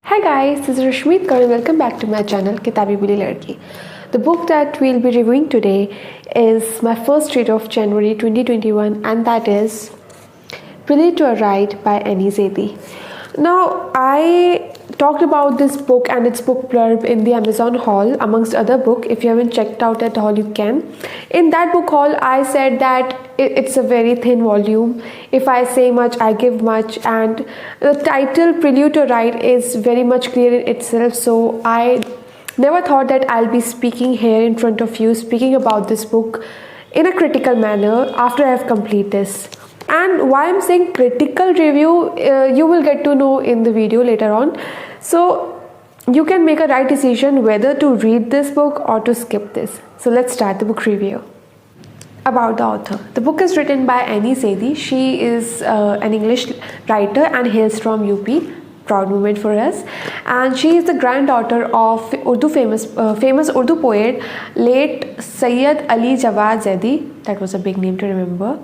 Hi guys, this is Rashmeet Kaur and welcome back to my channel Kitabi Buli Ladki. The book that we'll be reviewing today is my first read of January 2021 and that is Prelude to a Riot by Annie Zaidi. Now, I talked about this book and its book blurb in the Amazon haul amongst other book. If you haven't checked out that haul, you can. In that book haul, I said that it's a very thin volume. If I say much, I give much, and the title Prelude to a Riot is very much clear in itself. So I never thought that I'll be speaking here in front of you, speaking about this book in a critical manner after I have completed this. And why I'm saying critical review, you will get to know in the video later on. So you can make a right decision whether to read this book or to skip this. So let's start the book review. About the author. The book is written by Annie Zaidi. She is an English writer and hails from UP. Proud moment for us. And she is the granddaughter of famous Urdu poet late Sayyid Ali Jawad Zaidi. That was a big name to remember.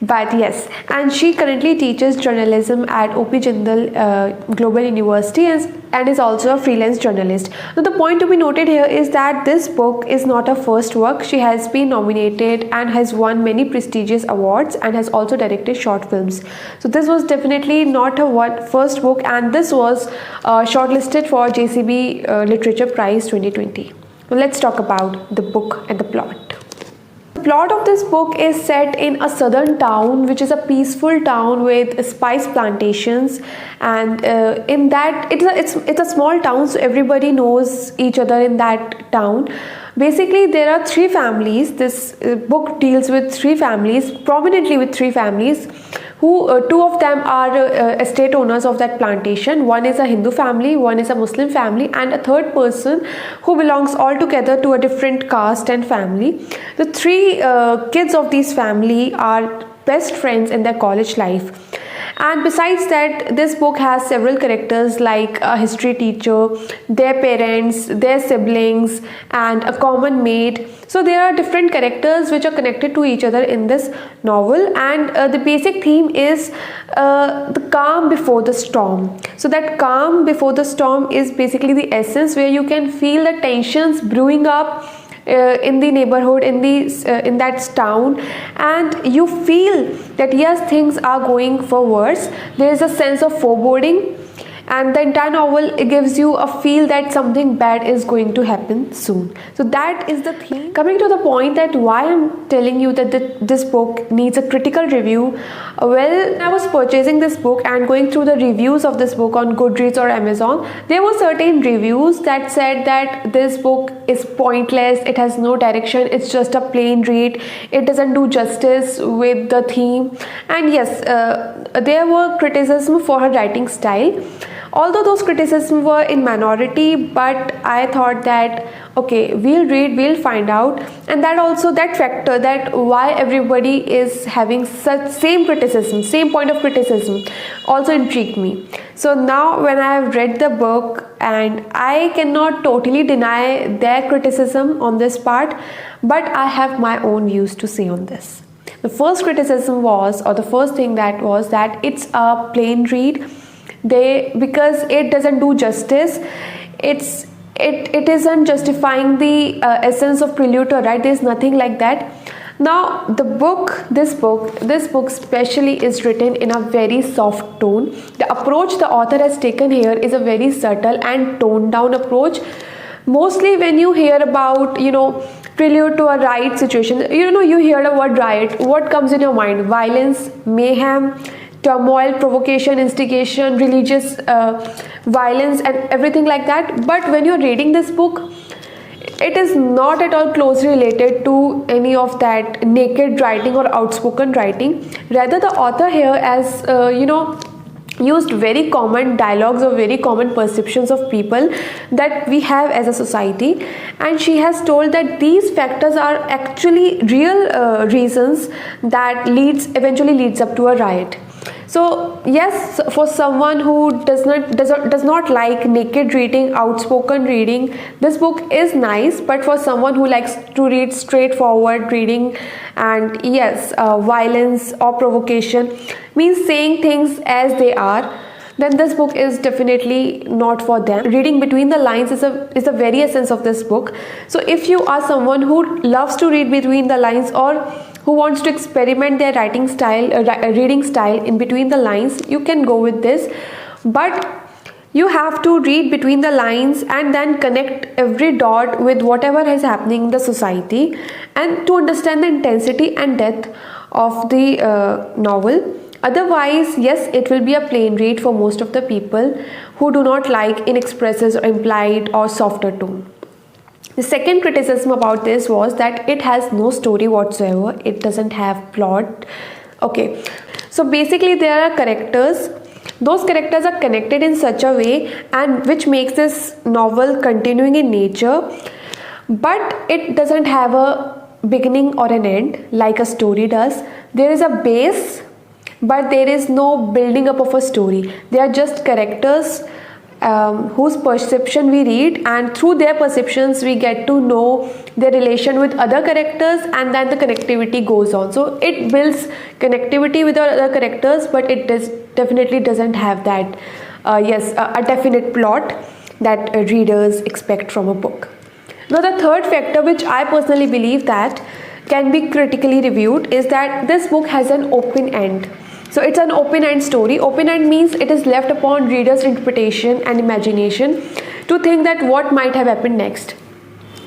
But yes, and she currently teaches journalism at OP Jindal Global University and is also a freelance journalist. Now the point to be noted here is that this book is not her first work. She has been nominated and has won many prestigious awards and has also directed short films. So this was definitely not her first book, and this was shortlisted for JCB Literature Prize 2020. Now let's talk about the book and the plot. The plot of this book is set in a southern town, which is a peaceful town with spice plantations, and in that it's a small town, so everybody knows each other in that town. Basically, there are three families. This book deals with three families, prominently with three families, who two of them are estate owners of that plantation. One is a Hindu family, one is a Muslim family, and a third person who belongs altogether to a different caste and family. The three kids of these family are best friends in their college life. And besides that, this book has several characters like a history teacher, their parents, their siblings, and a common maid. So there are different characters which are connected to each other in this novel, and the basic theme is the calm before the storm. So that calm before the storm is basically the essence where you can feel the tensions brewing up in the neighborhood, in that town, and you feel that yes, things are going for worse. There is a sense of foreboding, and the entire novel gives you a feel that something bad is going to happen soon. So that is the theme. Coming to the point that why I'm telling you that this book needs a critical review. Well, I was purchasing this book and going through the reviews of this book on Goodreads or Amazon. There were certain reviews that said that this book is pointless, it has no direction, it's just a plain read, it doesn't do justice with the theme. And yes, there were criticism for her writing style. Although those criticisms were in minority, but I thought that okay, we'll read, we'll find out. And that factor, that why everybody is having such same criticism, same point of criticism, also intrigued me. So now when I have read the book, and I cannot totally deny their criticism on this part, but I have my own views to say on this. The first criticism was, or the first thing that was, that it's a plain read. Because it doesn't do justice, it isn't justifying the essence of Prelude to a Riot. There's nothing like that. Now this book especially is written in a very soft tone. The approach the author has taken here is a very subtle and toned down approach. Mostly when you hear about Prelude to a Riot situation, you hear the word riot, what comes in your mind? Violence, mayhem, turmoil, provocation, instigation, religious violence, and everything like that. But when you're reading this book, it is not at all closely related to any of that naked writing or outspoken writing. Rather, the author here has used very common dialogues or very common perceptions of people that we have as a society, and she has told that these factors are actually real reasons that eventually leads up to a riot. So yes, for someone who does not like naked reading, outspoken reading, this book is nice. But for someone who likes to read straightforward reading, and yes, violence or provocation, means saying things as they are, then this book is definitely not for them. Reading between the lines is the very essence of this book. So if you are someone who loves to read between the lines, or who wants to experiment their writing style, reading style in between the lines, you can go with this. But you have to read between the lines and then connect every dot with whatever is happening in the society, and to understand the intensity and depth of the novel. Otherwise, yes, it will be a plain read for most of the people who do not like inexpressive or implied or softer tone. The second criticism about this was that it has no story whatsoever. It doesn't have plot. Okay, so basically there are characters. Those characters are connected in such a way, and which makes this novel continuing in nature, but it doesn't have a beginning or an end like a story does. There is a base, but there is no building up of a story. They are just characters whose perception we read, and through their perceptions we get to know their relation with other characters, and then the connectivity goes on. So it builds connectivity with other characters, but it definitely doesn't have that a definite plot that readers expect from a book. Now the third factor, which I personally believe that can be critically reviewed, is that this book has an open end. So it's an open-end story. Open-end means it is left upon reader's interpretation and imagination to think that what might have happened next.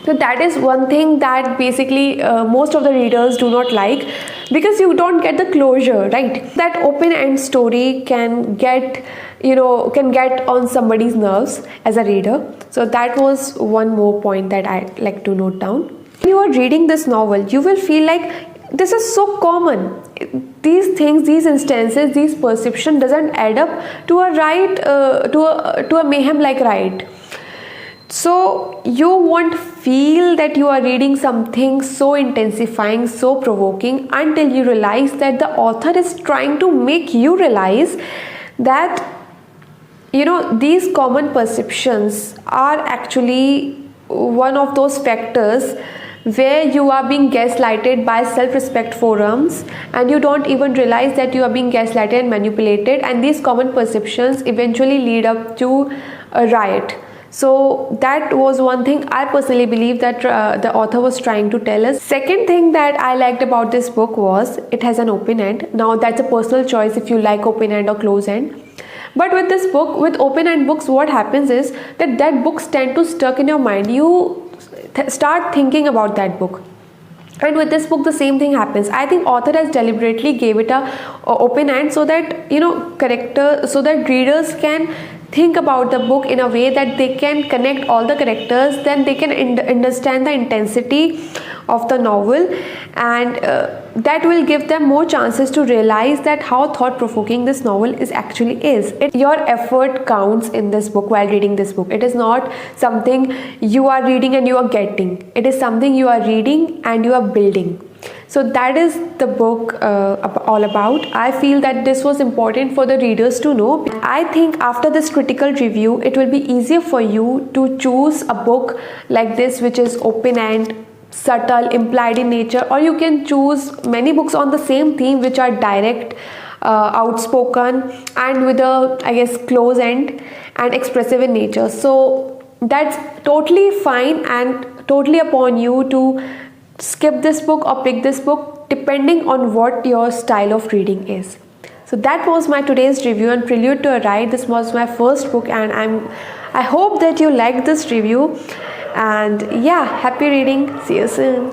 So that is one thing that basically most of the readers do not like, because you don't get the closure, right? That open-end story can get on somebody's nerves as a reader. So that was one more point that I like to note down. When you are reading this novel, you will feel like this is so common. These things, these instances, these perception doesn't add up to a riot, to a mayhem like Riot. So you won't feel that you are reading something so intensifying, so provoking, until you realize that the author is trying to make you realize that these common perceptions are actually one of those factors where you are being gaslighted by self-respect forums, and you don't even realize that you are being gaslighted and manipulated, and these common perceptions eventually lead up to a riot. So that was one thing I personally believe that the author was trying to tell us. Second thing that I liked about this book was it has an open end. Now that's a personal choice if you like open end or close end. But with this book, with open end books, what happens is that books tend to stuck in your mind. You start thinking about that book, and with this book the same thing happens. I think author has deliberately gave it a open end so that so that readers can think about the book in a way that they can connect all the characters, then they can understand the intensity of the novel, and that will give them more chances to realize that how thought-provoking this novel actually is. Your effort counts in this book while reading this book. It is not something you are reading and you are getting. It is something you are reading and you are building. So that is the book all about. I feel that this was important for the readers to know. I think after this critical review, it will be easier for you to choose a book like this, which is open-end, subtle, implied in nature, or you can choose many books on the same theme which are direct, outspoken, and with a close end and expressive in nature. So that's totally fine and totally upon you to skip this book or pick this book depending on what your style of reading is. So that was my today's review on Prelude to a Riot. This was my first book, and I hope that you liked this review. And yeah, happy reading. See you soon.